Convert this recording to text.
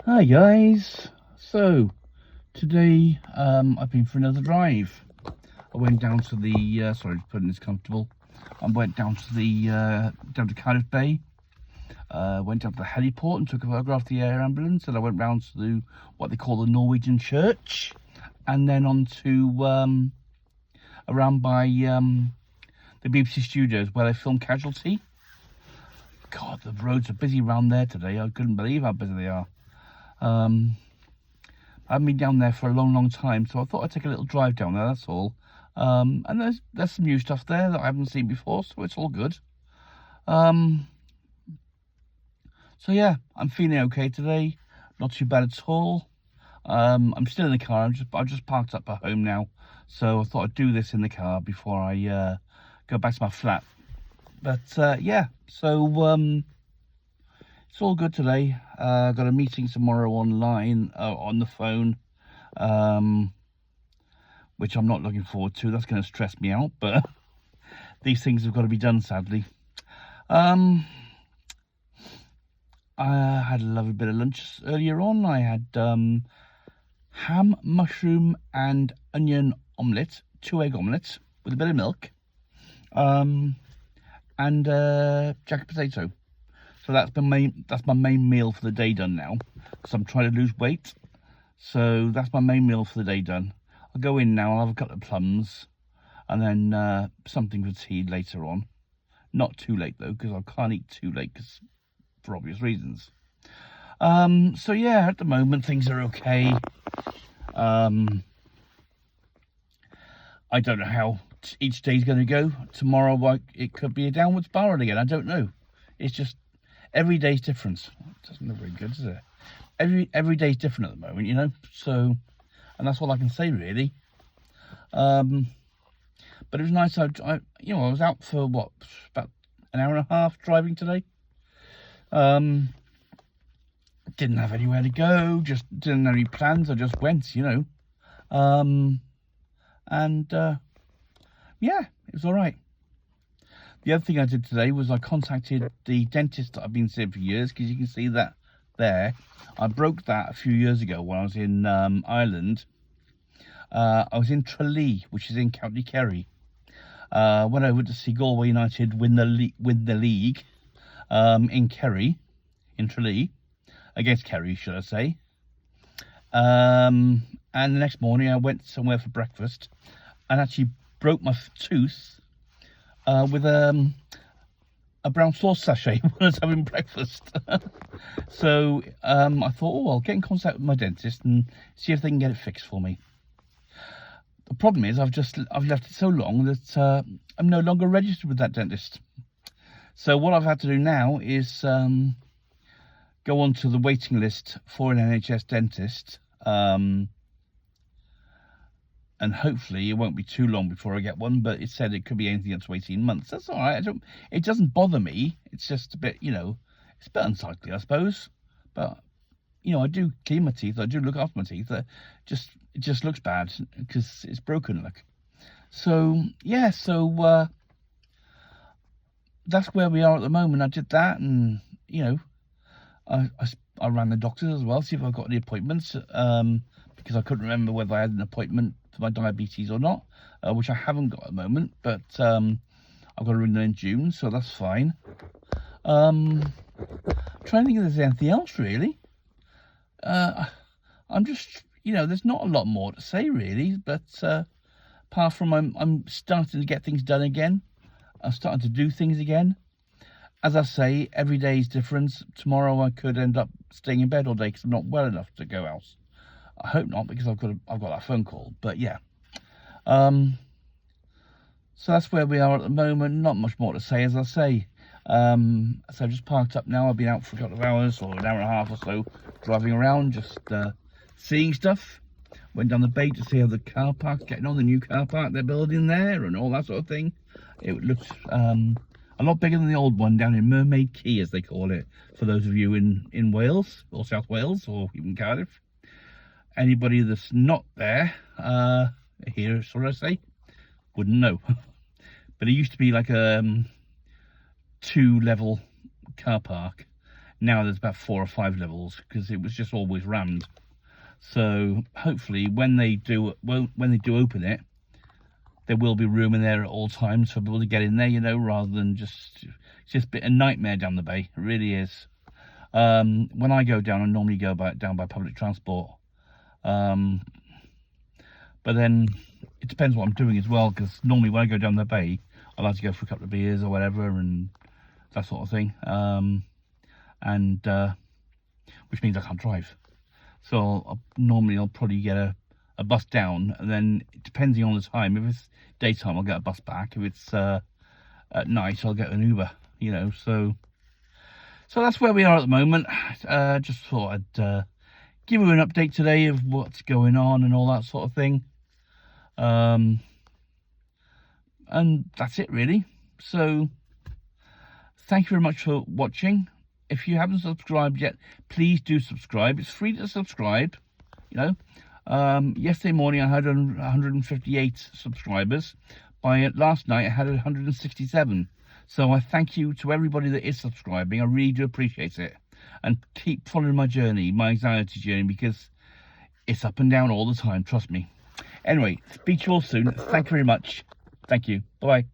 Hi guys. So today I've been for another drive. I went down to the sorry, putting this comfortable. I went down to the down to Cardiff Bay. Went down to the heliport and took a photograph of the air ambulance, and I went round to what they call the Norwegian Church, and then on to around by the BBC studios where they film Casualty. God, the roads are busy around there today. I couldn't believe how busy they are. I haven't been down there for a long time, so I thought I'd take a little drive down there, that's all. And there's some new stuff there that I haven't seen before, so it's all good. So yeah, I'm feeling okay today, not too bad at all. I'm still in the car, I've just parked up at home now, so I thought I'd do this in the car before I go back to my flat. But yeah, so it's all good today. Got a meeting tomorrow online, on the phone, which I'm not looking forward to. That's going to stress me out, but these things have got to be done, sadly. I had a lovely bit of lunch earlier on. I had ham, mushroom and onion omelette, 2-egg omelette with a bit of milk, and jacket potato. So that's my main meal for the day done now, because I'm trying to lose weight. So that's my main meal for the day done. I'll go in now, I'll have a couple of plums, and then something for tea later on. Not too late though, because I can't eat too late, for obvious reasons. So yeah, at the moment things are okay. I don't know how each day's going to go. Tomorrow it could be a downward spiral again. I don't know. It's just every day's different. It doesn't look very good, does it? Every day's different at the moment, you know. So, and that's all I can say really. But it was nice. I was out for what, about an hour and a half driving today. Didn't have anywhere to go. Just didn't have any plans. I just went, you know. Yeah, it was all right. The other thing I did today was I contacted the dentist that I've been seeing for years, because you can see that there. I broke that a few years ago when I was in Ireland. I was in Tralee, which is in County Kerry. Went over to see Galway United win the league in Kerry, in Tralee, against Kerry, should I say. And the next morning I went somewhere for breakfast and actually broke my tooth with a brown sauce sachet when I was having breakfast. So I thought, oh, I'll get in contact with my dentist and see if they can get it fixed for me. The problem is I've left it so long that I'm no longer registered with that dentist. So what I've had to do now is go onto the waiting list for an NHS dentist, and hopefully it won't be too long before I get one, but it said it could be anything up to 18 months. That's all right. It doesn't bother me. It's just a bit, you know, it's a bit unsightly, I suppose. But, you know, I do clean my teeth. I do look after my teeth. It just looks bad because it's broken, look. So, yeah, so that's where we are at the moment. I did that, and, you know, I ran the doctors as well, see if I've got any appointments, because I couldn't remember whether I had an appointment for my diabetes or not, which I haven't got at the moment, but I've got to ring them in June, so that's fine. I'm trying to think if there's anything else really. I'm just, you know, there's not a lot more to say really, but apart from I'm starting to get things done again. I'm starting to do things again. As I say, every day is different. Tomorrow I could end up staying in bed all day because I'm not well enough to go out. I hope not, because I've got that phone call. But yeah, so that's where we are at the moment. Not much more to say, as I say. So I've just parked up now. I've been out for a couple of hours, or an hour and a half or so, driving around, just seeing stuff. Went down the bay to see how the car park's getting on, the new car park they're building there, and all that sort of thing. It looks a lot bigger than the old one down in Mermaid Key, as they call it, for those of you in Wales, or South Wales, or even Cardiff. Anybody that's not there, here, should I say, wouldn't know. But it used to be like a 2-level car park. Now there's about 4 or 5 levels because it was just always rammed. So hopefully when they do open it, there will be room in there at all times for people to get in there, you know, rather than it's just a bit of a nightmare down the bay. It really is. When I go down, I normally go down by public transport. But then it depends what I'm doing as well, because normally when I go down the bay, I like to go for a couple of beers or whatever and that sort of thing. Which means I can't drive. So normally I'll probably get a bus down, and then depending on the time, if it's daytime I'll get a bus back, if it's at night I'll get an Uber, you know. So that's where we are at the moment. Just thought I'd give you an update today of what's going on and all that sort of thing, and that's it really. So thank you very much for watching. If you haven't subscribed yet, please do subscribe. It's free to subscribe, you know. Yesterday morning I had 158 subscribers. By last night I had 167. So I thank you to everybody that is subscribing. I really do appreciate it. And keep following my journey, my anxiety journey, because it's up and down all the time, trust me. Anyway, speak to you all soon. Thank you very much. Thank you. Bye-bye.